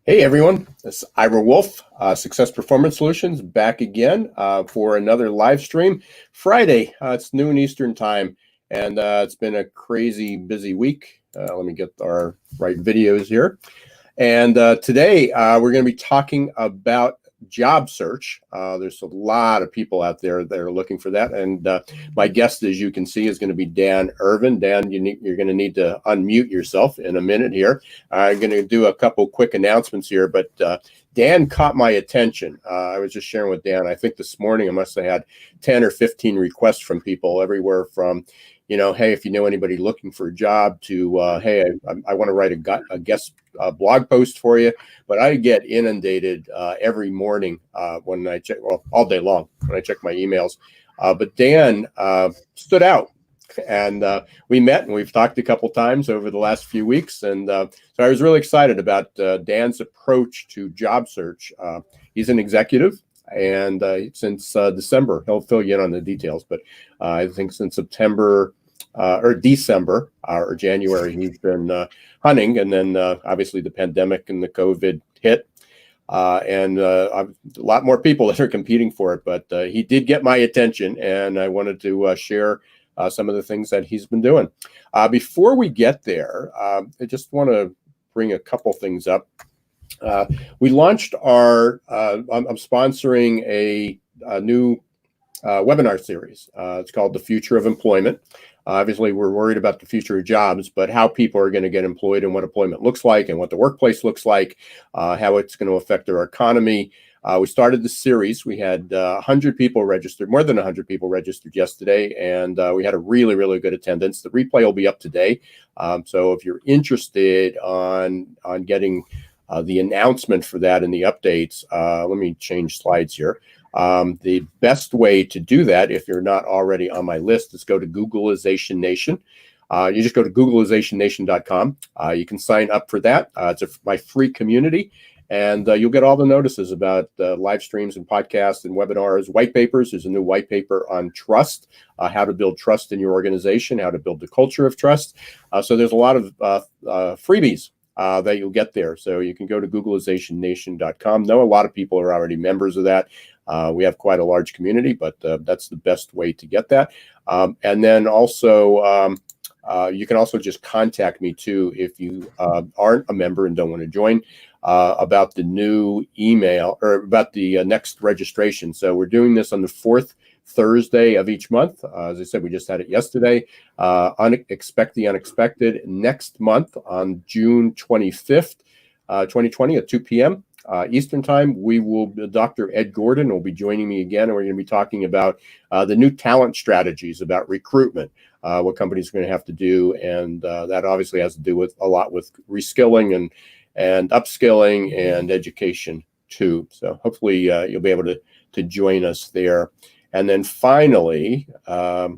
Hey everyone, this is Wolfe, Success Performance Solutions, back again for another live stream. Friday, it's noon Eastern time, and it's been a crazy busy week. Let me get our right videos here. And today we're going to be talking about job search. There's a lot of people out there that are looking for that. And my guest, as you can see, is going to be Dan Irvin. Dan, you're going to need to unmute yourself in a minute here. I'm going to do a couple quick announcements here, but Dan caught my attention. I was just sharing with Dan, I think this morning I must have had 10 or 15 requests from people everywhere from, hey, if you know anybody looking for a job, to, hey, I want to write a guest blog post for you. But I get inundated every morning when I check, well, all day long when I check my emails. But Dan stood out, and we met and we've talked a couple times over the last few weeks. And so I was really excited about Dan's approach to job search. He's an executive. And since December, he'll fill you in on the details, but I think since September or December or January, he's been hunting. And then obviously the pandemic and the COVID hit, and a lot more people that are competing for it. But he did get my attention, and I wanted to share some of the things that he's been doing. Before we get there, I just want to bring a couple things up. We launched our, I'm sponsoring a new webinar series. It's called The Future of Employment. Obviously, we're worried about the future of jobs, but how people are going to get employed and what employment looks like and what the workplace looks like, how it's going to affect our economy. We started the series. We had 100 people registered, more than 100 people registered yesterday, and we had a really, really good attendance. The replay will be up today. So if you're interested on getting the announcement for that and the updates, let me change slides here. The best way to do that, if you're not already on my list, is go to Googlization Nation. You just go to Googlizationnation.com. You can sign up for that. It's my free community, and you'll get all the notices about live streams and podcasts and webinars, white papers. There's a new white paper on trust, how to build trust in your organization, how to build the culture of trust. So there's a lot of freebies that you'll get there. So you can go to Googlizationnation.com. Know a lot of people are already members of that. We have quite a large community, but that's the best way to get that. And then also, you can also just contact me too if you aren't a member and don't want to join, about the new email or about the next registration. So we're doing this on the 4th Thursday of each month. As I said, we just had it yesterday. Expect the unexpected next month on June 25th, 2020 at 2 p.m. Eastern time. Dr. Ed Gordon will be joining me again, and we're going to be talking about the new talent strategies about recruitment, what companies are going to have to do, and that obviously has to do with a lot with reskilling and upskilling and education too. So hopefully you'll be able to join us there. And then finally, I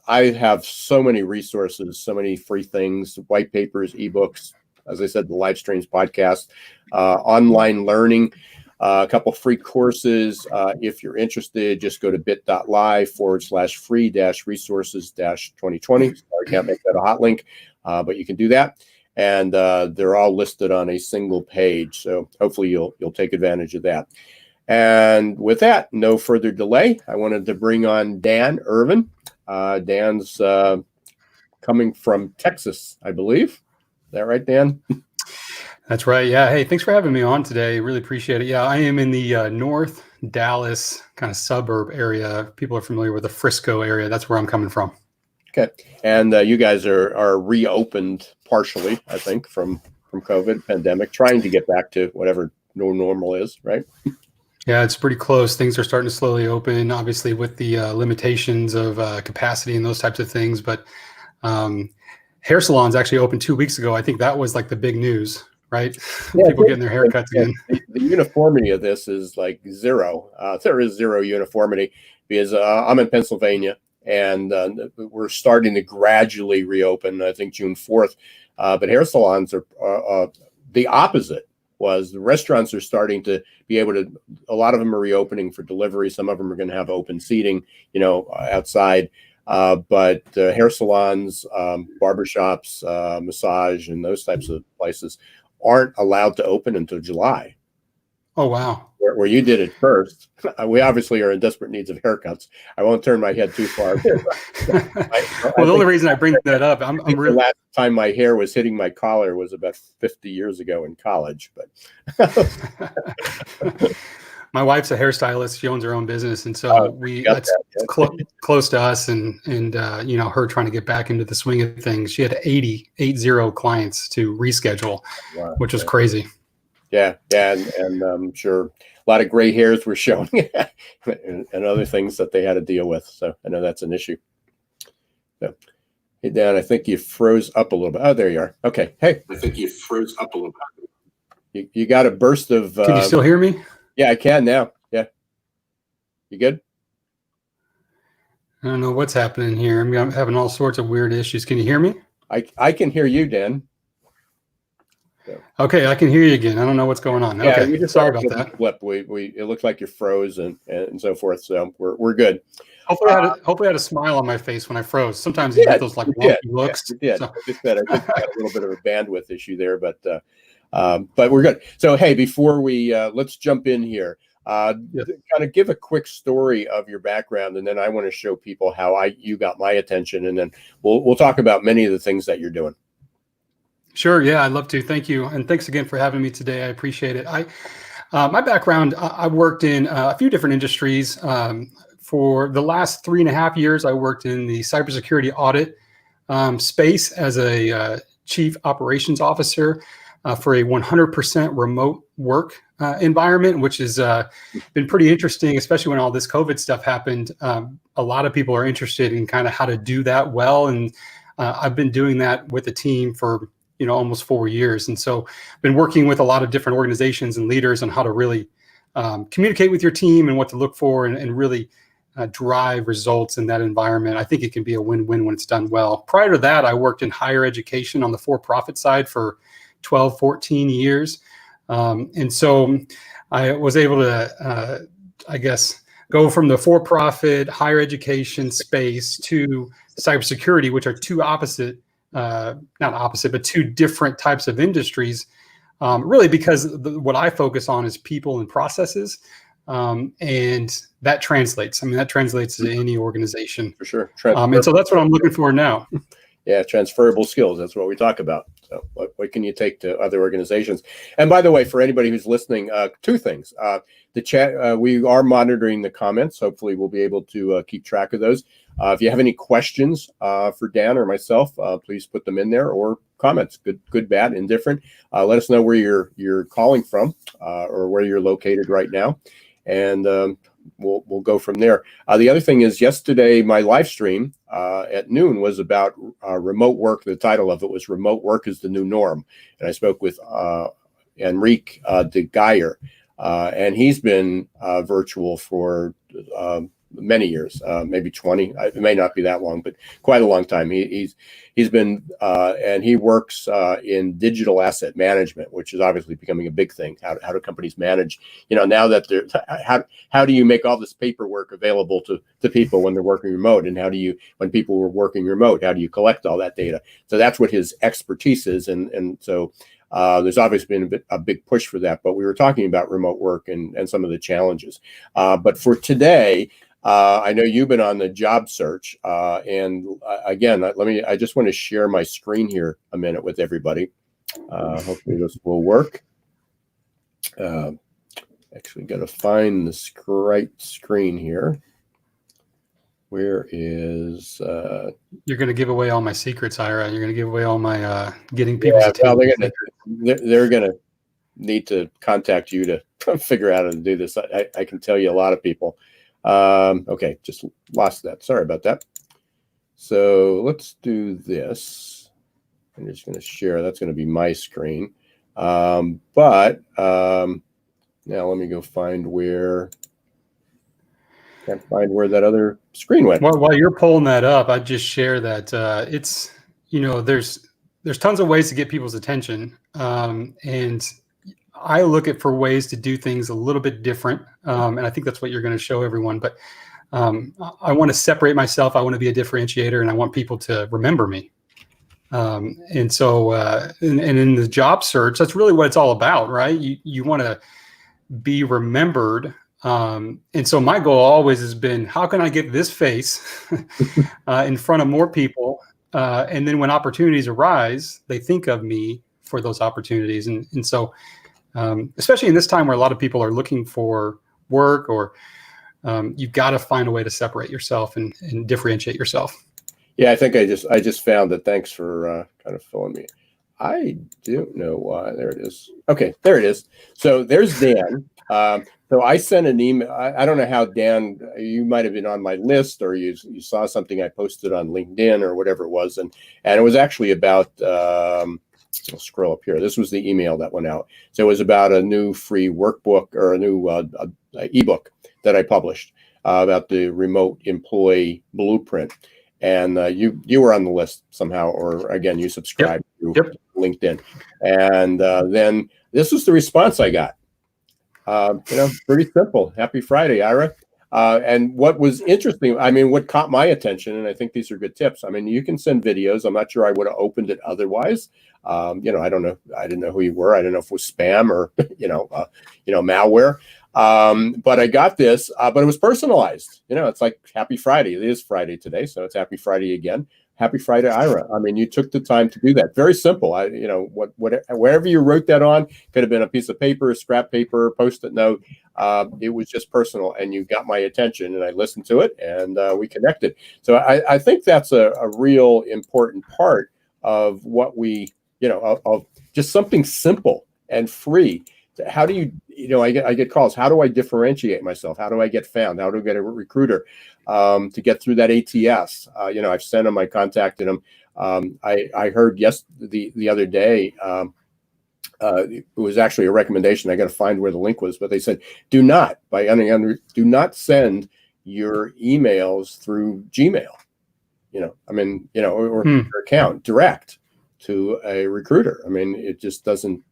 have so many resources, so many free things, white papers, ebooks, as I said, the live streams, podcast, online learning, a couple free courses. If you're interested, just go to bit.ly/free-resources-2020. I can't make that a hot link, but you can do that. And they're all listed on a single page. So hopefully you'll take advantage of that. And with that, no further delay, I wanted to bring on Dan Irvin. Dan's coming from Texas, I believe. Is that right, Dan? That's right. Yeah. Hey, thanks for having me on today. Really appreciate it. Yeah, I am in the North Dallas kind of suburb area. People are familiar with the Frisco area. That's where I'm coming from. Okay. And you guys are reopened partially, I think, from COVID pandemic, trying to get back to whatever normal is, right? Yeah, it's pretty close. Things are starting to slowly open, obviously with the limitations of capacity and those types of things. But hair salons actually opened 2 weeks ago. I think that was like the big news, right? Yeah, people getting their haircuts again. The uniformity of this is like zero. There is zero uniformity. because I'm in Pennsylvania, and we're starting to gradually reopen. I think June 4th, but hair salons are the opposite. Was the restaurants are starting to be able to, a lot of them are reopening for delivery. Some of them are going to have open seating, outside. But hair salons, barbershops, massage, and those types of places aren't allowed to open until July. Oh, wow. Where you did it first. We obviously are in desperate needs of haircuts. I won't turn my head too far. Well, the only reason I bring that up, I'm really. The last time my hair was hitting my collar was about 50 years ago in college. But my wife's a hairstylist. She owns her own business, and so that's close to us. And her trying to get back into the swing of things. She had 80 clients to reschedule, wow, which was crazy. Yeah, and I'm sure a lot of gray hairs were showing, and other things that they had to deal with. So I know that's an issue. So, hey, Dan, I think you froze up a little bit. Oh, there you are. Okay. Hey, I think you froze up a little bit. You got a burst of. Can you still hear me? Yeah, I can now. Yeah. You good? I don't know what's happening here. I'm having all sorts of weird issues. Can you hear me? I can hear you, Dan. So. Okay, I can hear you again. I don't know what's going on. Yeah, okay, sorry about that. Flip. It looked like you froze and so forth. So we're good. Hopefully, I had a smile on my face when I froze. Sometimes you get those like wonky looks. Yeah, so. I think I had a little bit of a bandwidth issue there, but we're good. So hey, before we let's jump in here. Kind of give a quick story of your background, and then I want to show people how you got my attention, and then we'll talk about many of the things that you're doing. Sure. Yeah, I'd love to. Thank you. And thanks again for having me today. I appreciate it. My background, I worked in a few different industries. For the last 3.5 years, I worked in the cybersecurity audit space as a chief operations officer for a 100% remote work environment, which has been pretty interesting, especially when all this COVID stuff happened. A lot of people are interested in kind of how to do that well. And I've been doing that with a team for almost 4 years. And so I've been working with a lot of different organizations and leaders on how to really communicate with your team and what to look for and really drive results in that environment. I think it can be a win-win when it's done well. Prior to that, I worked in higher education on the for-profit side for 12, 14 years. And so I was able to, go from the for-profit higher education space to cybersecurity, which are two different types of industries, really because what I focus on is people and processes. And that translates. That translates to any organization. For sure. And so that's what I'm looking for now. Yeah, transferable skills. That's what we talk about. So what can you take to other organizations? And by the way, for anybody who's listening, two things. The chat, we are monitoring the comments. Hopefully we'll be able to keep track of those. If you have any questions for Dan or myself, please put them in there, or comments, good, bad, indifferent. Let us know where you're calling from or where you're located right now. And we'll go from there. The other thing is, yesterday my live stream at noon was about remote work. The title of it was "Remote Work is the New Norm," and I spoke with Enrique de Geyer, and he's been virtual for many years, maybe 20. It may not be that long, but quite a long time. He's been and he works in digital asset management, which is obviously becoming a big thing. How do companies manage? Now that they're how do you make all this paperwork available to people when they're working remote, and when people were working remote, how do you collect all that data? So that's what his expertise is, and so. There's obviously been a big push for that, but we were talking about remote work and some of the challenges. But for today, I know you've been on the job search, and again, I just want to share my screen here a minute with everybody. Hopefully this will work. Actually, got to find the right screen here. Where is? You're going to give away all my secrets, Ira. You're going to give away all my getting people's attention. Well, they're going to need to contact you to figure out how to do this. I can tell you a lot of people. Okay, just lost that. Sorry about that. So let's do this. I'm just going to share. That's going to be my screen. But now let me go find where. Can't find where that other screen went. Well, while you're pulling that up, I'd just share that it's, there's tons of ways to get people's attention. And I look at for ways to do things a little bit different. And I think that's what you're going to show everyone. But I want to separate myself. I want to be a differentiator, and I want people to remember me. And so, and in the job search, that's really what it's all about, right? You want to be remembered. And so my goal always has been, how can I get this face in front of more people? And then when opportunities arise, they think of me for those opportunities. And so, especially in this time where a lot of people are looking for work, or you've got to find a way to separate yourself and differentiate yourself. Yeah, I think I just found it. Thanks for kind of filling me. I don't know why. There it is. Okay, there it is. So there's Dan. So I sent an email. I don't know how, Dan, you might have been on my list, or you saw something I posted on LinkedIn or whatever it was. And it was actually about, I'll scroll up here. This was the email that went out. So it was about a new free workbook, or a new ebook that I published about the remote employee blueprint. And you were on the list somehow, or again, you subscribed to LinkedIn. And then this was the response I got. Pretty simple. Happy Friday, Ira. And what was interesting, what caught my attention, and I think these are good tips. You can send videos. I'm not sure I would have opened it otherwise. I don't know. I didn't know who you were. I don't know if it was spam or, malware. But I got this, but it was personalized. It's like Happy Friday. It is Friday today, so it's Happy Friday again. Happy Friday, Ira. You took the time to do that. Very simple. Wherever you wrote that on, could have been a piece of paper, scrap paper, Post-it note. It was just personal, and you got my attention, and I listened to it, and we connected. So I think that's a real important part of what we, of just something simple and free. How do you, I get calls. How do I differentiate myself? How do I get found? How do I get a recruiter to get through that ATS? I've sent them, I contacted them. I heard the other day, it was actually a recommendation. I got to find where the link was, but they said, do not send your emails through Gmail, or your account direct to a recruiter. It just doesn't.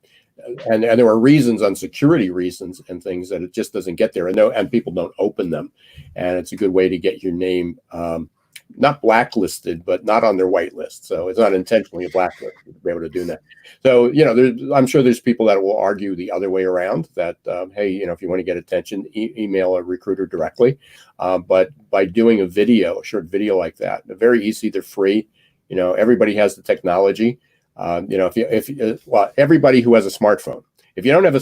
And there are reasons, on security reasons and things, that it just doesn't get there, and people don't open them. And it's a good way to get your name not blacklisted, but not on their whitelist. So it's not intentionally a blacklist to be able to do that. So I'm sure there's people that will argue the other way around, that hey, if you want to get attention, email a recruiter directly. But by doing a short video like that, they're very easy, they're free. Everybody has the technology. Everybody who has a smartphone. If you don't have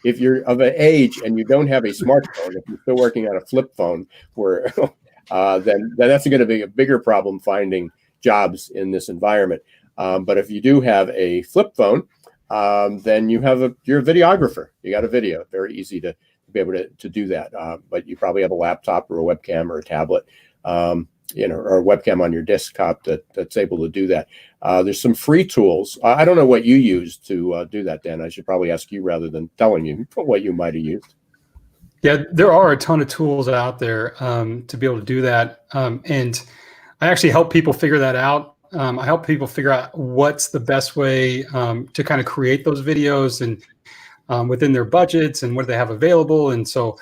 if you're of an age and you don't have a smartphone, if you're still working on a flip phone, then that's going to be a bigger problem finding jobs in this environment. But if you do have a flip phone, then you're a videographer. You got a video. Very easy to be able to do that. But you probably have a laptop or a webcam or a tablet. Or a webcam on your desktop that's able to do that. There's some free tools. I don't know what you use to do that, Dan. I should probably ask you rather than telling you what you might have used. Yeah, there are a ton of tools out there to be able to do that. And I actually help people figure that out. I help people figure out what's the best way to kind of create those videos, and within their budgets, and what do they have available. And so,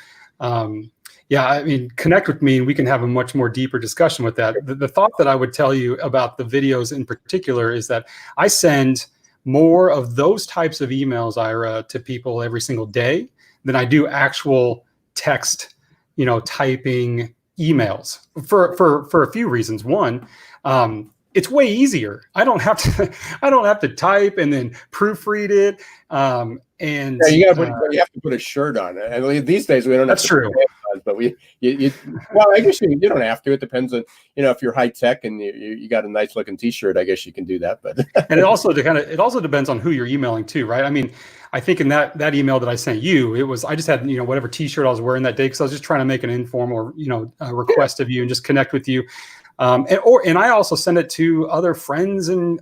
connect with me and we can have a much more deeper discussion with that. The thought that I would tell you about the videos in particular is that I send more of those types of emails, Ira, to people every single day than I do actual text, typing emails for a few reasons. One, it's way easier. I don't have to type and then proofread it. And you have to put a shirt on. And these days we don't have to. That's true. But I guess you don't have to. It depends on, if you're high tech and you got a nice looking T-shirt, I guess you can do that. But and it also depends on who you're emailing to, right? I think in that email that I sent you, I just had whatever T-shirt I was wearing that day, because I was just trying to make an informal request of you and just connect with you. And I also send it to other friends and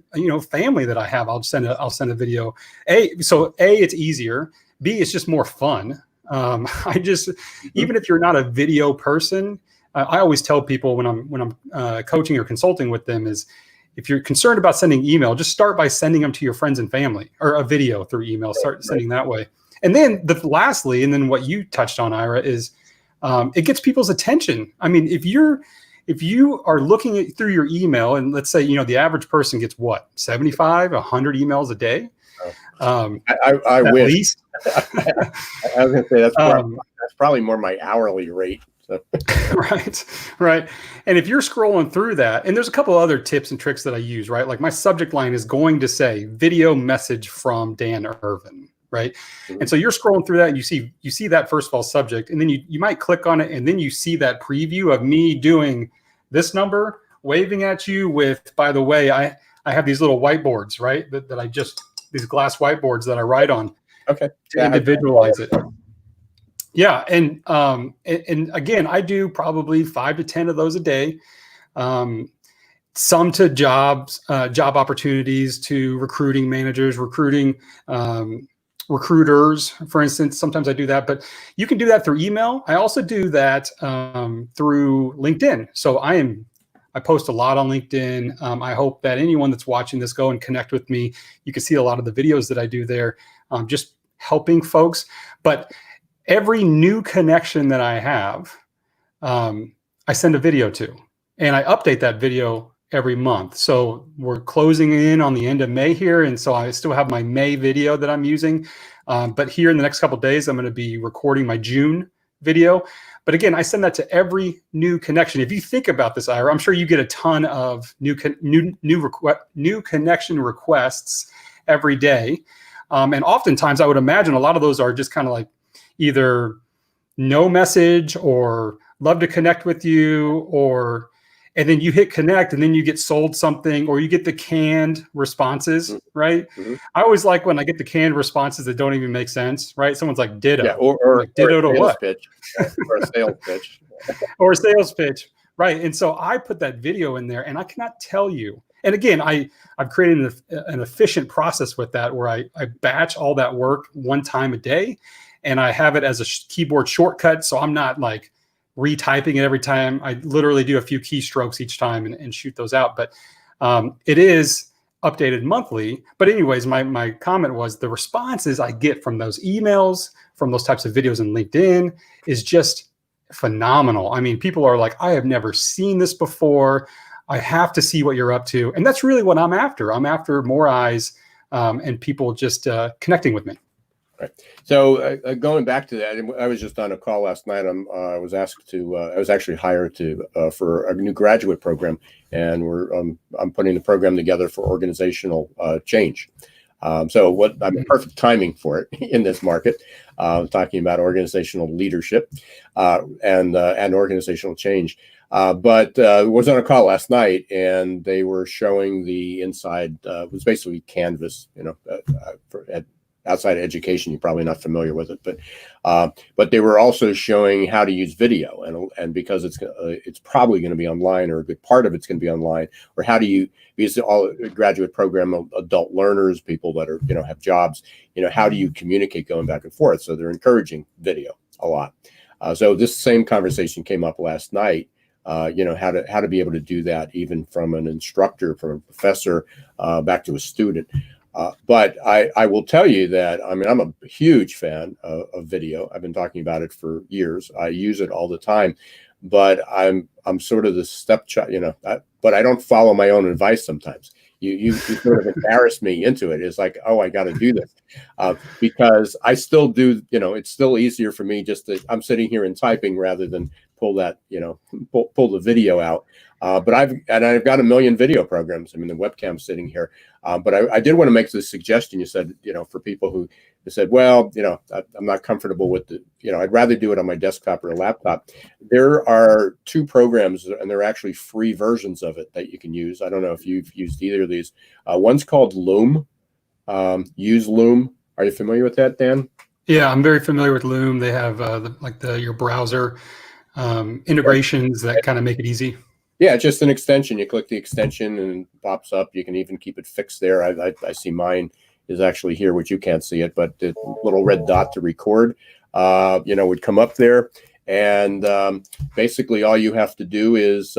family that I have. I'll send a video. A, it's easier. B, it's just more fun. I just, even if you're not a video person, I always tell people when I'm coaching or consulting with them is, if you're concerned about sending email, just start by sending them to your friends and family, or a video through email. Start sending that way. And then lastly, and then what you touched on, Ira, is it gets people's attention. I mean, if you are looking through your email, and let's say, the average person gets what, 75, 100 emails a day? I wish. Least. I was going to say that's probably more my hourly rate. So. Right. And if you're scrolling through that, and there's a couple other tips and tricks that I use, right? Like my subject line is going to say video message from Dan Irvin, right? Mm-hmm. And so you're scrolling through that and you see that first of all subject, and then you might click on it, and then you see that preview of me doing this number, waving at you with, by the way, I have these little whiteboards, right? That I just, these glass whiteboards that I write on. Okay. To individualize it. Yeah. And again, I do probably 5 to 10 of those a day. Some to job opportunities, to recruiting managers, recruiters, for instance. Sometimes I do that, but you can do that through email. I also do that through LinkedIn. So I post a lot on LinkedIn. I hope that anyone that's watching this, go and connect with me. You can see a lot of the videos that I do there, just helping folks. But every new connection that I have, I send a video to, and I update that video every month. So we're closing in on the end of May here, and so I still have my May video that I'm using. But here in the next couple of days, I'm going to be recording my June video. But again, I send that to every new connection. If you think about this, Ira, I'm sure you get a ton of new connection requests every day. And oftentimes, I would imagine a lot of those are just kind of like either no message or love to connect with you, and then you hit connect and then you get sold something, or you get the canned responses, right? Mm-hmm. I always like when I get the canned responses that don't even make sense, right? Someone's like, ditto. Yeah, or like, ditto to what? Pitch. Or a sales pitch. Or a sales pitch, right? And so I put that video in there, and I cannot tell you. And again, I've created an efficient process with that, where I batch all that work one time a day, and I have it as a keyboard shortcut. So I'm not like retyping it every time. I literally do a few keystrokes each time and shoot those out. But it is updated monthly. But anyways, my comment was the responses I get from those emails, from those types of videos in LinkedIn, is just phenomenal. I mean, people are like, I have never seen this before. I have to see what you're up to. And that's really what I'm after. I'm after more eyes and people just connecting with me. Right. So going back to that, I was just on a call last night. I was asked to. I was actually hired for a new graduate program, and I'm putting the program together for organizational change. So perfect timing for it in this market. Talking about organizational leadership and organizational change. But was on a call last night, and they were showing the inside. It was basically Canvas, outside of education. You're probably not familiar with it, but they were also showing how to use video, and because it's probably going to be online, or a good part of it's going to be online, or how do you, because all graduate program of adult learners, people that are have jobs, how do you communicate going back and forth? So they're encouraging video a lot. So this same conversation came up last night. How to be able to do that, even from an instructor, from a professor, back to a student. But I will tell you that, I'm a huge fan of video. I've been talking about it for years. I use it all the time, but I'm sort of the stepchild, but I don't follow my own advice sometimes. You sort of embarrass me into it. It's like, oh, I got to do this because I still do. It's still easier for me I'm sitting here and typing rather than pull that, pull the video out. But I've got a million video programs. The webcam's sitting here. But I did want to make the suggestion. You said, for people who said, well, I'm not comfortable with I'd rather do it on my desktop or a laptop. There are 2 programs, and they're actually free versions of it that you can use. I don't know if you've used either of these. One's called Loom. Use Loom. Are you familiar with that, Dan? Yeah, I'm very familiar with Loom. They have your browser integrations that kind of make it easy. Yeah, just an extension. You click the extension and it pops up. You can even keep it fixed there. I see mine is actually here, which you can't see it, but the little red dot to record. would come up there. And basically all you have to do is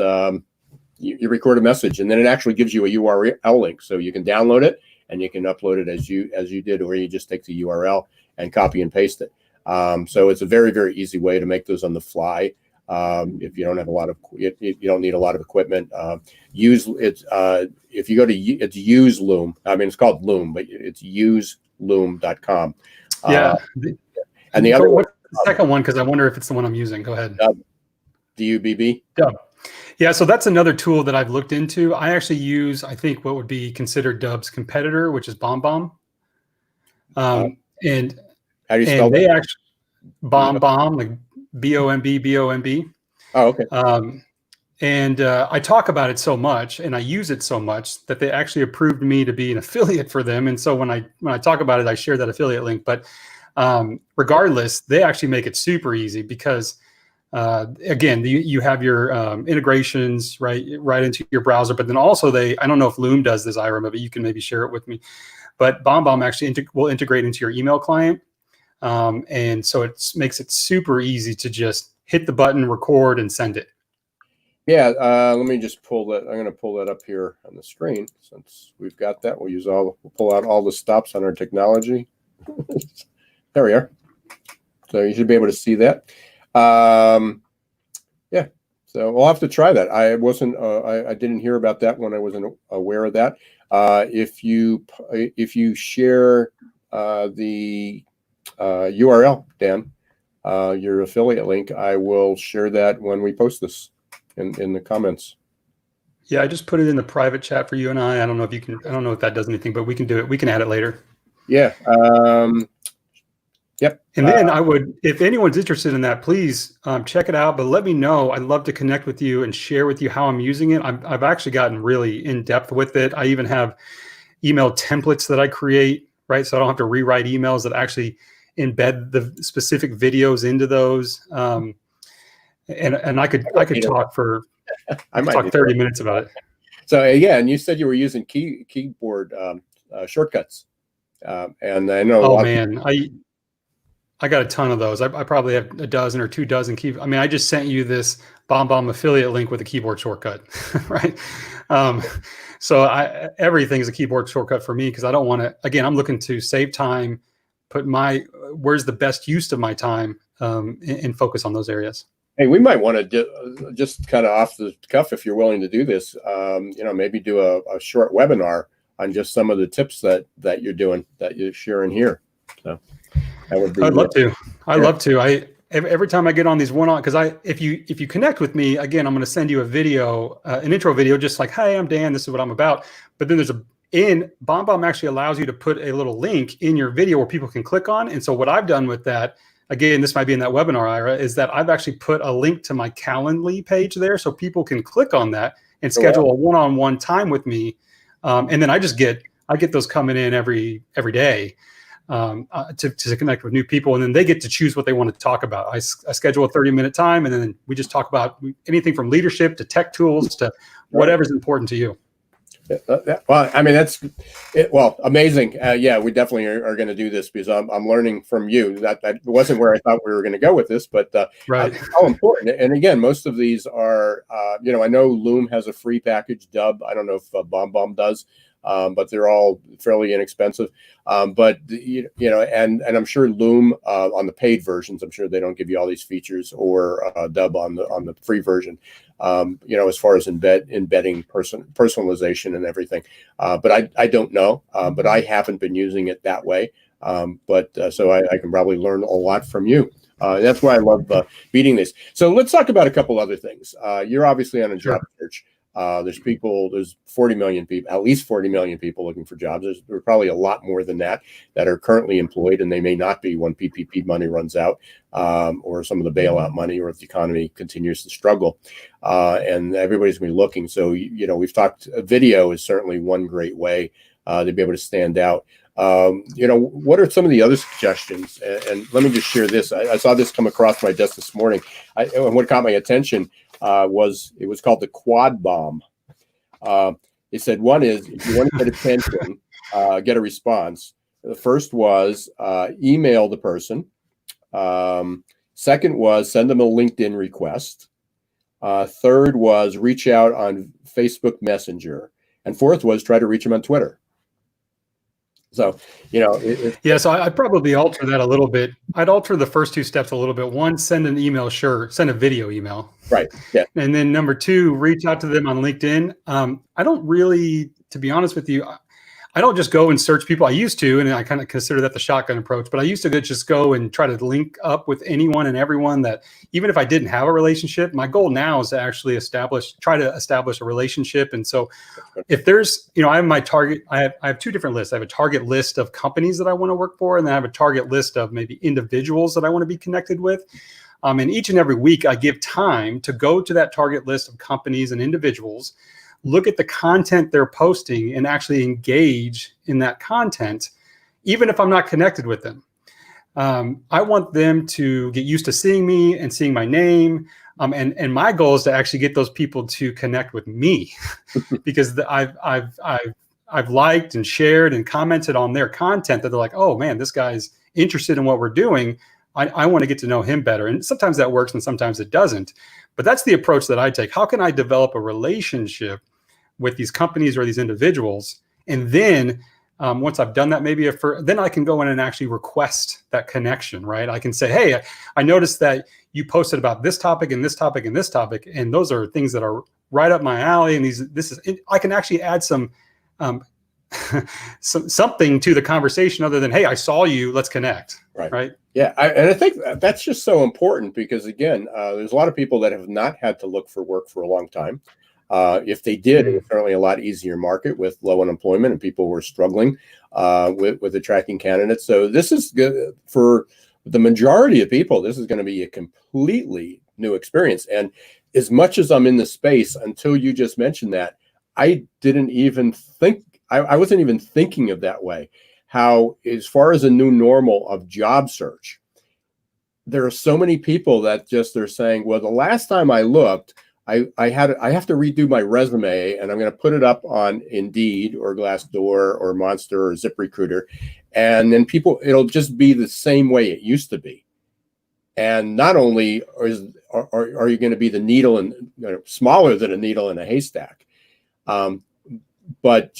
you record a message, and then it actually gives you a URL link. So you can download it and you can upload it as you did, or you just take the URL and copy and paste it. So it's a very, very easy way to make those on the fly. If you don't have you don't need a lot of equipment. If you go to it's use Loom. I mean, it's called Loom, but it's useloom.com. Yeah. And the other one, the second one, because I wonder if it's the one I'm using. Go ahead. DUBB. Dub. Yeah, so that's another tool that I've looked into. I actually use, I think, what would be considered Dub's competitor, which is BombBomb. And how do you spell they that? actually BombBomb, like BOMB. Oh, okay. And I talk about it so much and I use it so much that they actually approved me to be an affiliate for them. And so when I talk about it, I share that affiliate link. But regardless, they actually make it super easy because again, you have your integrations right into your browser. But then also I don't know if Loom does this, Ira, but you can maybe share it with me. But BombBomb actually will integrate into your email client. And so it makes it super easy to just hit the button, record, and send it. Yeah, let me just pull that. I'm going to pull that up here on the screen since we've got that. We'll pull out all the stops on our technology. There we are. So you should be able to see that. Yeah, so we'll have to try that. I didn't hear about that when I wasn't aware of that. If you share the URL, Dan, your affiliate link, I will share that when we post this in the comments. Yeah, I just put it in the private chat for you and I. I don't know if you can. I don't know if that does anything, but we can do it. We can add it later. Yeah. Yep. And then I would, if anyone's interested in that, please check it out. But let me know. I'd love to connect with you and share with you how I'm using it. I've actually gotten really in depth with it. I even have email templates that I create, right? So I don't have to rewrite emails that actually embed the specific videos into those. And I could talk for I could talk 30 minutes about it. So yeah, and you said you were using keyboard shortcuts, and I know. Oh man, I got a ton of those. I probably have a dozen or 2 dozen I mean, I just sent you this BombBomb affiliate link with a keyboard shortcut, right? So everything is a keyboard shortcut for me because I don't want to. Again, I'm looking to save time, put where's the best use of my time, and focus on those areas. Hey, we might want to just kind of off the cuff, if you're willing to do this, maybe do a short webinar on just some of the tips that you're doing, that you're sharing here. So that would be. I'd love to. I'd love to. Every time I get on these one-on, because if you connect with me, again, I'm going to send you a video, an intro video, just like, hey, I'm Dan, this is what I'm about. But then BombBomb actually allows you to put a little link in your video where people can click on. And so what I've done with that, again, this might be in that webinar, Ira, is that I've actually put a link to my Calendly page there so people can click on that and schedule a one-on-one time with me. And then I get those coming in every day to connect with new people. And then they get to choose what they want to talk about. I schedule a 30-minute time, and then we just talk about anything from leadership to tech tools to whatever's important to you. Well, I mean, that's it. Well, amazing. Yeah, we definitely are going to do this because I'm learning from you. That wasn't where I thought we were going to go with this, but right. How important. And again, most of these are, I know Loom has a free package. Dub, I don't know if BombBomb does, but they're all fairly inexpensive. But and I'm sure Loom on the paid versions, I'm sure they don't give you all these features, or Dub on the free version. As far as embedding personalization and everything. But I don't know, but I haven't been using it that way. So I can probably learn a lot from you. That's why I love beating this. So let's talk about a couple other things. You're obviously on a job search. There's 40 million people, at least 40 million people looking for jobs. There's probably a lot more than that are currently employed, and they may not be when PPP money runs out, or some of the bailout money, or if the economy continues to struggle. And everybody's going to be looking. So, we've talked, video is certainly one great way to be able to stand out. What are some of the other suggestions? And let me just share this. I saw this come across my desk this morning. And what caught my attention was called the quad bomb. It said one is, if you want to get attention, get a response. The first was email the person. Second was send them a LinkedIn request. Third was reach out on Facebook Messenger. And fourth was try to reach them on Twitter. So, so I'd probably alter that a little bit. I'd alter the first two steps a little bit. One, send an email, send a video email. Right. Yeah. And then number two, reach out to them on LinkedIn. I don't really, to be honest with you, I don't just go and search people. I used to, and I kind of consider that the shotgun approach, but I used to just go and try to link up with anyone and everyone that, even if I didn't have a relationship, my goal now is to actually try to establish a relationship. And so if there's, I have my target, I have two different lists. I have a target list of companies that I want to work for, and then I have a target list of maybe individuals that I want to be connected with. And each and every week I give time to go to that target list of companies and individuals, look at the content they're posting, and actually engage in that content, even if I'm not connected with them. I want them to get used to seeing me and seeing my name. And my goal is to actually get those people to connect with me because I've liked and shared and commented on their content that they're like, oh man, this guy's interested in what we're doing. I want to get to know him better. And sometimes that works and sometimes it doesn't. But that's the approach that I take. How can I develop a relationship with these companies or these individuals? And then once I've done that, then I can go in and actually request that connection, right? I can say, hey, I noticed that you posted about this topic and this topic and this topic. And those are things that are right up my alley. And I can actually add some something to the conversation other than, hey, I saw you, let's connect. Right. Yeah. And I think that's just so important because, again, there's a lot of people that have not had to look for work for a long time. If they did, it was certainly a lot easier market with low unemployment and people were struggling with attracting candidates. So this is good for the majority of people. This is going to be a completely new experience. And as much as I'm in the space, until you just mentioned that, I didn't even think, I wasn't even thinking of that way. How, as far as a new normal of job search, there are so many people that just are saying, well, the last time I looked, I have to redo my resume and I'm going to put it up on Indeed or Glassdoor or Monster or ZipRecruiter. And then it'll just be the same way it used to be. And not only are you going to be the needle and smaller than a needle in a haystack, but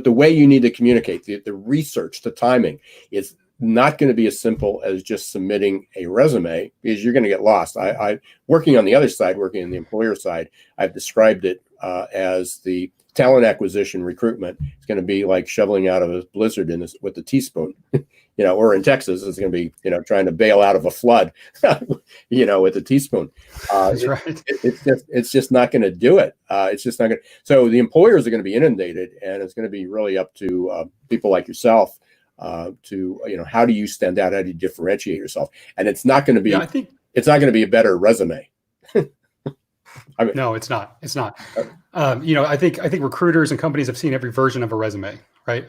the way you need to communicate, the research, the timing is not going to be as simple as just submitting a resume because you're going to get lost. I working on the other side, working on the employer side, I've described it as the talent acquisition recruitment. It's going to be like shoveling out of a blizzard with a teaspoon, or in Texas, it's going to be, trying to bail out of a flood, with a teaspoon. That's right. It's just not going to do it. It's just not going to. So the employers are going to be inundated, and it's going to be really up to people like yourself to, how do you stand out? How do you differentiate yourself? And it's not going to be, it's not going to be a better resume. No, it's not. It's not. I think recruiters and companies have seen every version of a resume, right?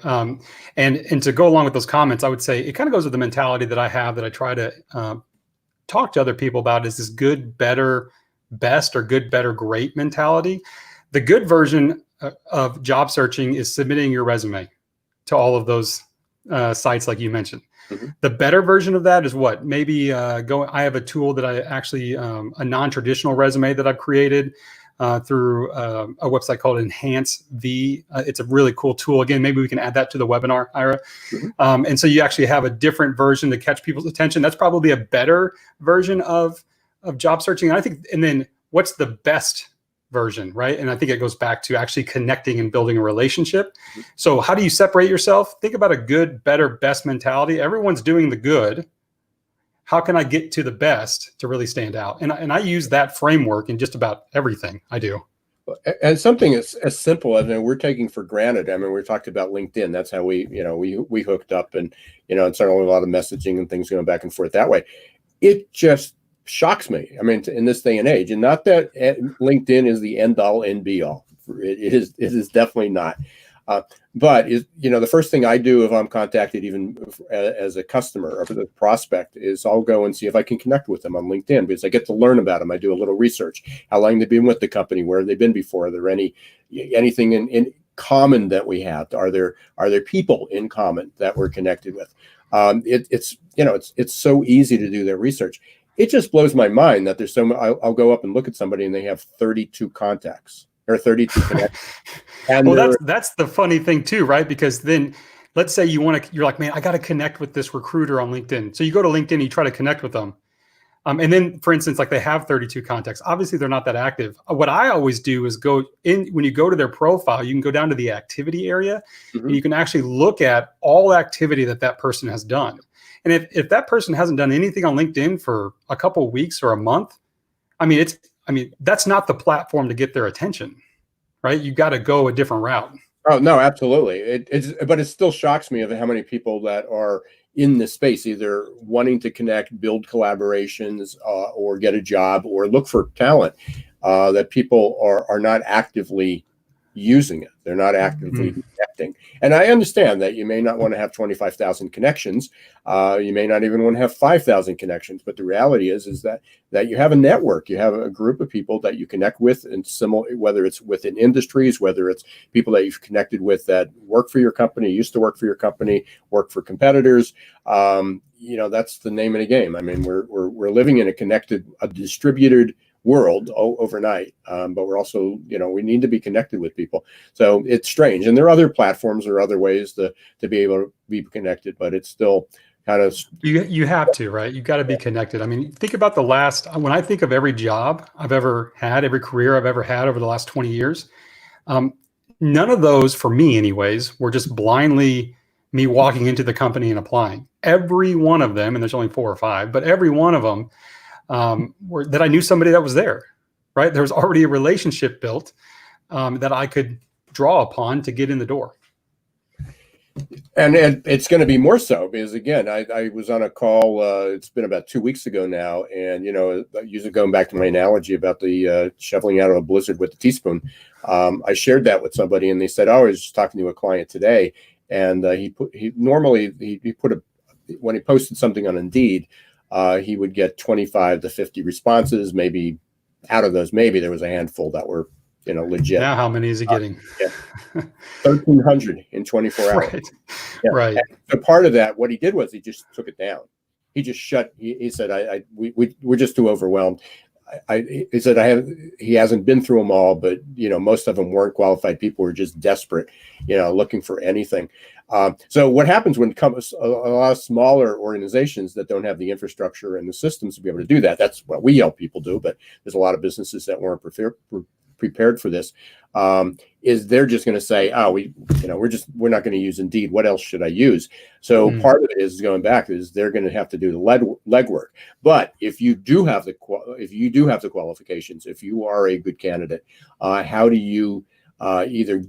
And to go along with those comments, I would say it kind of goes with the mentality that I have that I try to talk to other people about is this good, better, best, or good, better, great mentality. The good version of job searching is submitting your resume to all of those sites like you mentioned. Mm-hmm. The better version of that is what? Maybe I have a tool that I actually, a non-traditional resume that I've created through a website called Enhance V. It's a really cool tool. Again, maybe we can add that to the webinar, Ira. Mm-hmm. And so you actually have a different version to catch people's attention. That's probably a better version of job searching. And then what's the best version, right? And I think it goes back to actually connecting and building a relationship. So how do you separate yourself? Think about a good, better, best mentality. Everyone's doing the good. How can I get to the best to really stand out? And I use that framework in just about everything I do. And something as simple as we're taking for granted. I mean, we talked about LinkedIn. That's how we hooked up, and and certainly a lot of messaging and things going back and forth that way. It just shocks me. I mean, in this day and age, and not that LinkedIn is the end all and be all. It is definitely not. But the first thing I do if I'm contacted, even as a customer or the prospect, is I'll go and see if I can connect with them on LinkedIn because I get to learn about them. I do a little research. How long they've been with the company? Where have they been before? Are there anything in common that we have? Are there people in common that we're connected with? It's so easy to do their research. It just blows my mind that there's I'll go up and look at somebody and they have 32 contacts or 32 connections. And well, that's the funny thing too, right? Because then let's say you're like, man, I got to connect with this recruiter on LinkedIn. So you go to LinkedIn, you try to connect with them. And then, for instance, like they have 32 contacts. Obviously, they're not that active. What I always do is go in, when you go to their profile, you can go down to the activity area, and you can actually look at all activity that person has done. And if that person hasn't done anything on LinkedIn for a couple of weeks or a month, that's not the platform to get their attention, right? You got to go a different route. Oh no, absolutely. But it still shocks me of how many people that are in this space, either wanting to connect, build collaborations, or get a job, or look for talent. That people are not actively using it. They're not actively connecting. And I understand that you may not want to have 25,000 connections. You may not even want to have 5,000 connections. But the reality is that you have a network. You have a group of people that you connect with, and similar, whether it's within industries, whether it's people that you've connected with that work for your company, used to work for your company, work for competitors. That's the name of the game. I mean, we're living in a distributed world overnight, but we're also, we need to be connected with people. So it's strange, and there are other platforms or other ways to be able to be connected, but it's still kind of you have to, right? You got to be connected. I mean, think about when I think of every job I've ever had, every career I've ever had over the last 20 years, none of those, for me anyways, were just blindly me walking into the company and applying. Every one of them, and there's only 4 or 5, but every one of them that I knew somebody that was there, right? There was already a relationship built that I could draw upon to get in the door. And it's going to be more so because, again, I was on a call, it's been about 2 weeks ago now. And, usually going back to my analogy about the shoveling out of a blizzard with a teaspoon, I shared that with somebody and they said, oh, I was just talking to a client today. And when he posted something on Indeed, he would get 25 to 50 responses. Maybe out of those, maybe there was a handful that were, legit. Now, how many is he getting? 1,300 in 24 hours. Right. Yeah. Right. And so part of that, what he did was he just took it down. He just he said, we're just too overwhelmed. He said, he hasn't been through them all, but, most of them weren't qualified. People were just desperate, looking for anything. So what happens when it comes a lot of smaller organizations that don't have the infrastructure and the systems to be able to do that? That's what we help people do, but there's a lot of businesses that weren't prepared for this. Is they're just going to say, oh, we're not going to use Indeed. What else should I use? So part of it is going back is they're going to have to do the legwork. But if you do have the qualifications, if you are a good candidate, how do you either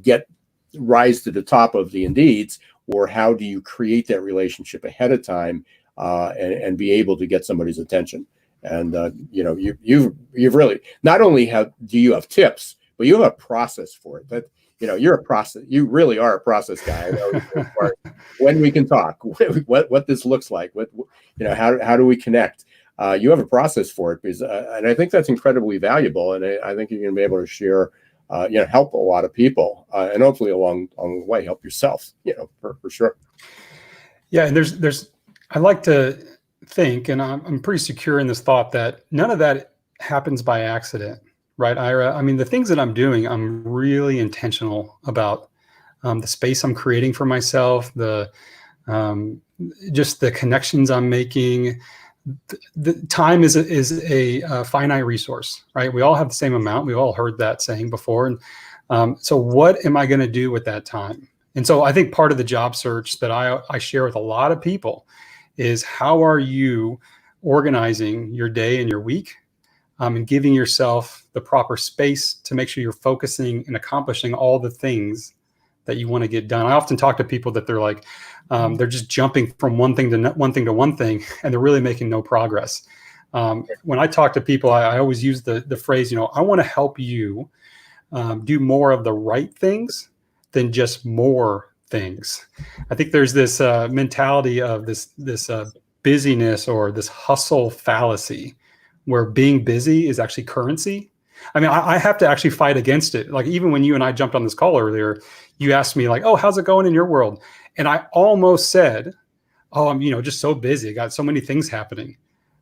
rise to the top of the Indeeds, or how do you create that relationship ahead of time and be able to get somebody's attention? And you've really not only do you have tips, but you have a process for it. That you're a process. You really are a process guy. I know when we can talk, what this looks like, how do we connect? You have a process for it because, and I think that's incredibly valuable. And I think you're going to be able to share, help a lot of people, and hopefully along the way help yourself. For sure. Yeah, and there's I like to think, and I'm pretty secure in this thought that none of that happens by accident, right, Ira? I mean, the things that I'm doing, I'm really intentional about the space I'm creating for myself, just the connections I'm making. The time is a finite resource, right? We all have the same amount. We've all heard that saying before. And so what am I going to do with that time? And so I think part of the job search that I share with a lot of people is how are you organizing your day and your week and giving yourself the proper space to make sure you're focusing and accomplishing all the things that you want to get done. I often talk to people that they're like, they're just jumping from one thing to one thing, and they're really making no progress. When I talk to people, I always use the phrase, I want to help you do more of the right things than just more things. I think there's this mentality of this busyness or this hustle fallacy where being busy is actually currency. I mean, I have to actually fight against it. Like even when you and I jumped on this call earlier, you asked me like, oh, how's it going in your world? And I almost said, oh, I'm, just so busy. I got so many things happening.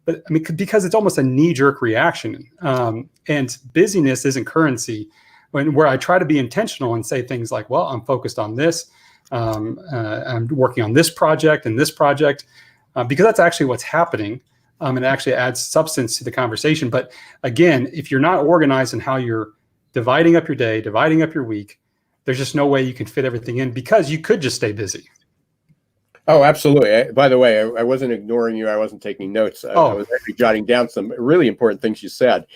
But I mean, because it's almost a knee-jerk reaction. And busyness isn't currency. Where I try to be intentional and say things like, well, I'm focused on this. I'm working on this project and this project, because that's actually what's happening. And it actually adds substance to the conversation. But again, if you're not organized in how you're dividing up your day, dividing up your week, there's just no way you can fit everything in, because you could just stay busy. Oh, absolutely. By the way, I wasn't ignoring you. I wasn't taking notes. I was actually jotting down some really important things you said,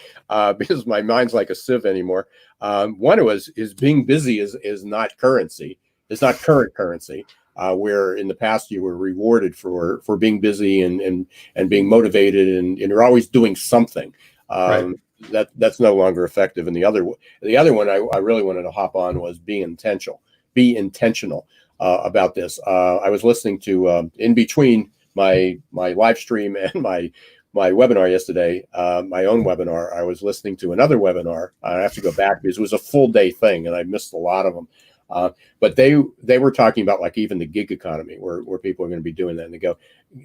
because my mind's like a sieve anymore. One is being busy is not currency. It's not current currency. Where in the past you were rewarded for being busy and being motivated, and you're always doing something. Right. That's no longer effective. And the other one I really wanted to hop on was being intentional. Be intentional about this. I was listening to in between my live stream and my webinar yesterday, my own webinar. I was listening to another webinar. I have to go back because it was a full day thing, and I missed a lot of them. But they were talking about like even the gig economy, where people are going to be doing that. And they go,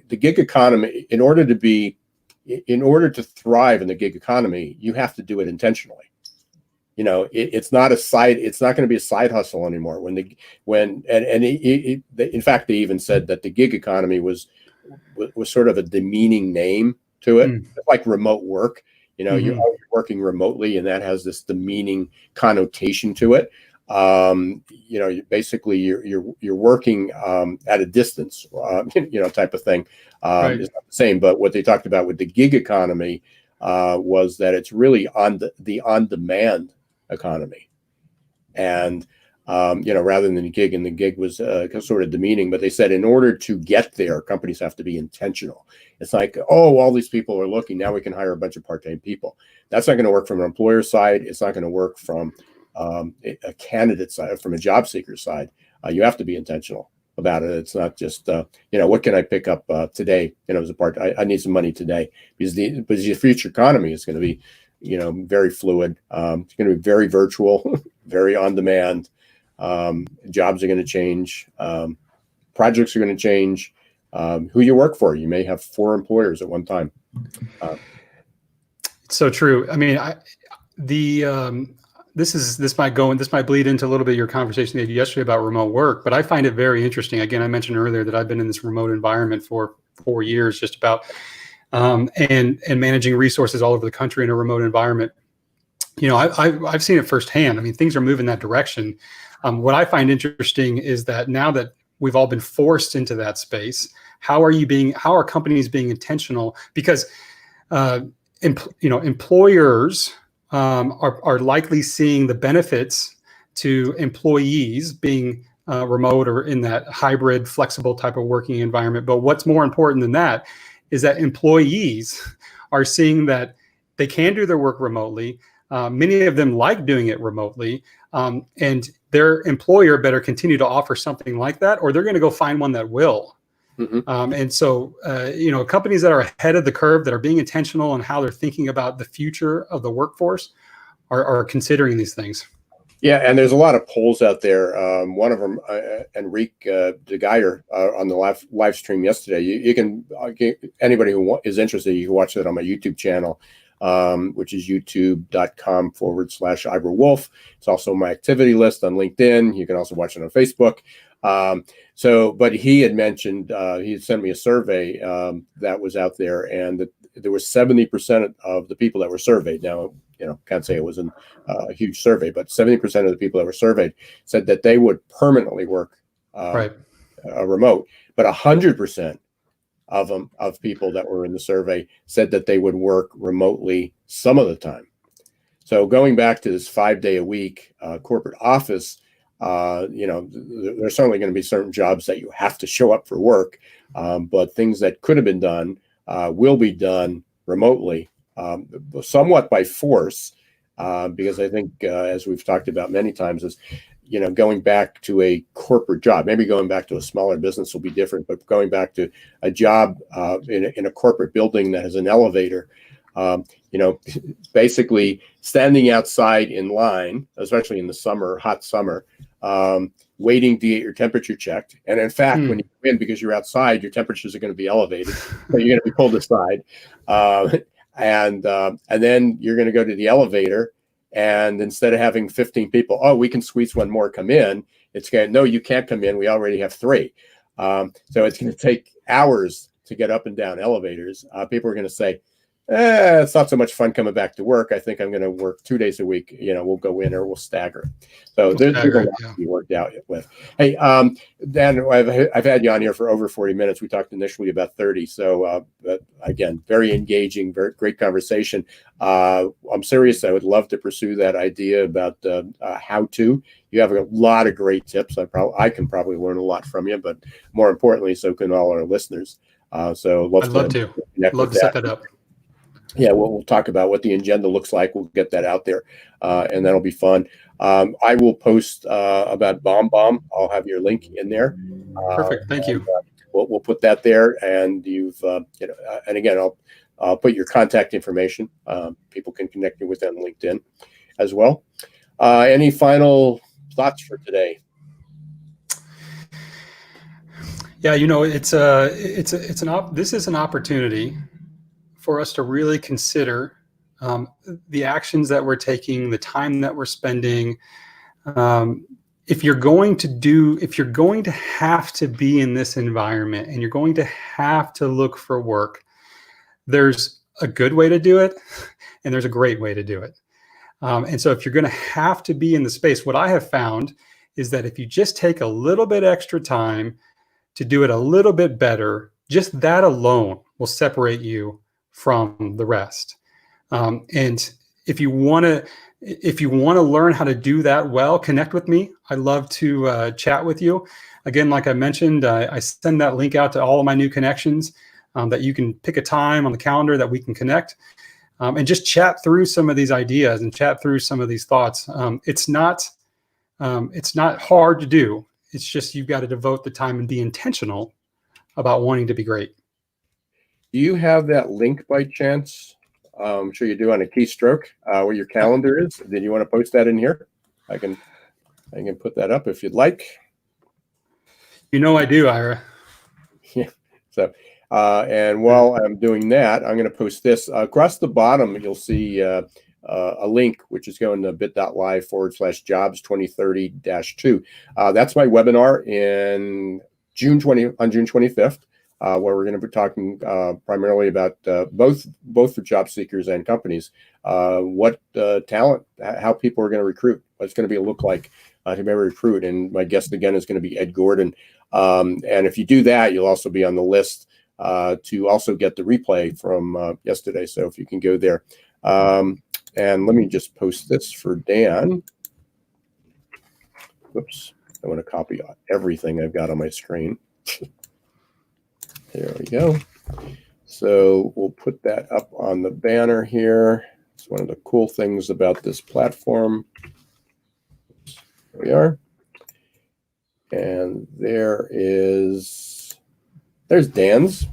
the gig economy, in order to thrive in the gig economy, you have to do it intentionally. It's not going to be a side hustle anymore. In fact, they even said that the gig economy was sort of a demeaning name to it, like remote work. You're working remotely, and that has this demeaning connotation to it. Basically you're working at a distance, type of thing. Right. It's not the same, but what they talked about with the gig economy was that it's really on the on-demand economy, and rather than the gig, and the gig was sort of demeaning. But they said in order to get there, companies have to be intentional. It's like, oh, all these people are looking, now we can hire a bunch of part-time people. That's not going to work from an employer side. It's not going to work from a candidate side, from a job seeker side. You have to be intentional about it. It's not just what can I pick up today, as a part. I need some money today, because the future economy is going to be very fluid. It's going to be very virtual, very on demand. Jobs are going to change. Projects are going to change. Who you work for, you may have 4 employers at one time. It's so true. I mean, this might bleed into a little bit of your conversation you had yesterday about remote work, but I find it very interesting. Again, I mentioned earlier that I've been in this remote environment for 4 years, just about, and managing resources all over the country in a remote environment. I've seen it firsthand. I mean, things are moving that direction. What I find interesting is that now that we've all been forced into that space, how are companies being intentional? Because employers are likely seeing the benefits to employees being remote or in that hybrid, flexible type of working environment. But what's more important than that is that employees are seeing that they can do their work remotely. Many of them like doing it remotely, and their employer better continue to offer something like that, or they're going to go find one that will. Mm-hmm. And so, companies that are ahead of the curve, that are being intentional in how they're thinking about the future of the workforce, are considering these things. Yeah, and there's a lot of polls out there. One of them, Enrique de Geyer, on the live stream yesterday. You can, anybody who is interested, you can watch that on my YouTube channel, which is youtube.com/Ira Wolfe. It's also my activity list on LinkedIn. You can also watch it on Facebook. But he had mentioned, he had sent me a survey that was out there, and that there was 70% of the people that were surveyed. Now, can't say it was a huge survey, but 70% of the people that were surveyed said that they would permanently work remote. But 100% of people that were in the survey said that they would work remotely some of the time. So going back to this 5-day-a-week corporate office, there's certainly going to be certain jobs that you have to show up for work, but things that could have been done will be done remotely, somewhat by force, because I think, as we've talked about many times, is going back to a corporate job. Maybe going back to a smaller business will be different, but going back to a job in a corporate building that has an elevator, basically standing outside in line, especially in the summer, hot summer, waiting to get your temperature checked. And in fact, when you go in, because you're outside, your temperatures are going to be elevated. So you're going to be pulled aside. And then you're going to go to the elevator. And instead of having 15 people, oh, we can squeeze one more, come in. It's going to, no, you can't come in. We already have 3. So it's going to take hours to get up and down elevators. People are going to say, it's not so much fun coming back to work. I think I'm going to work 2 days a week. We'll go in or we'll stagger. So there's a lot to be worked out with. Hey, Dan, I've had you on here for over 40 minutes. We talked initially about 30. So but again, very engaging, very great conversation. I'm serious. I would love to pursue that idea about how to. You have a lot of great tips. I can probably learn a lot from you, but more importantly, so can all our listeners. So I'd love to set that up. Yeah, we'll talk about what the agenda looks like. We'll get that out there, and that'll be fun. I will post about BombBomb. I'll have your link in there. Perfect. Thank you. We'll put that there, and and again, I'll put your contact information. People can connect you with on LinkedIn as well. Any final thoughts for today? Yeah, this is an opportunity for us to really consider the actions that we're taking, the time that we're spending. If you're going to have to be in this environment and you're going to have to look for work, there's a good way to do it and there's a great way to do it. And so if you're going to have to be in the space, what I have found is that if you just take a little bit extra time to do it a little bit better, just that alone will separate you from the rest. And if you want to learn how to do that well, connect with me. I'd love to chat with you. Again, like I mentioned, I send that link out to all of my new connections that you can pick a time on the calendar that we can connect and just chat through some of these ideas and chat through some of these thoughts. It's not hard to do. It's just you've got to devote the time and be intentional about wanting to be great. Do you have that link by chance? I'm sure you do on a keystroke where your calendar is. Did you want to post that in here? I can put that up if you'd like. I do, Ira. Yeah. So, and while I'm doing that, I'm going to post this across the bottom. You'll see a link, which is going to bit.ly/jobs 2030-2. That's my webinar on June 25th. Where we're going to be talking primarily about both for job seekers and companies, what talent, how people are going to recruit, what it's going to look like to be able to recruit. And my guest again is going to be Ed Gordon. And if you do that, you'll also be on the list to also get the replay from yesterday. So if you can go there. And let me just post this for Dan. Whoops, I want to copy everything I've got on my screen. There we go. So we'll put that up on the banner here. It's one of the cool things about this platform. There we are. And there's Dan's.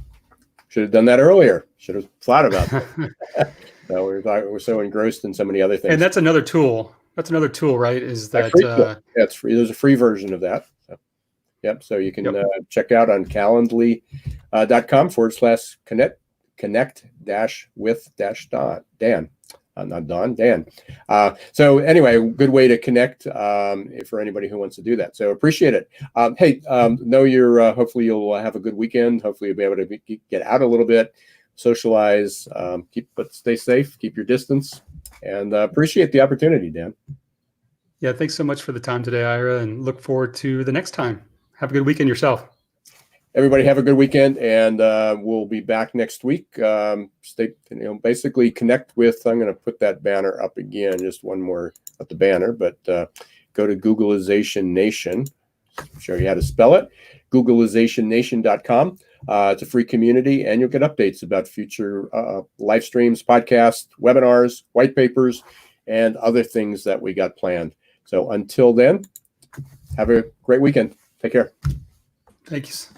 Should have done that earlier. Should have thought about that. No, we're so engrossed in so many other things. And that's another tool. Right? Is that that's free? There's a free version of that. So, yep. So you can check out on calendly.com/connect-with-Dan. Not Don, Dan. So anyway, good way to connect for anybody who wants to do that. So appreciate it. Hey, know you're hopefully you'll have a good weekend. Hopefully you'll be able to get out a little bit, socialize, but stay safe, keep your distance, and appreciate the opportunity, Dan. Yeah, thanks so much for the time today, Ira, and look forward to the next time. Have a good weekend yourself. Everybody have a good weekend, and we'll be back next week. Basically connect with, I'm going to put that banner up again, just one more at the banner, but go to Googlization Nation. I'll show you how to spell it. Googlizationnation.com. It's a free community, and you'll get updates about future live streams, podcasts, webinars, white papers, and other things that we got planned. So until then, have a great weekend. Take care. Thanks.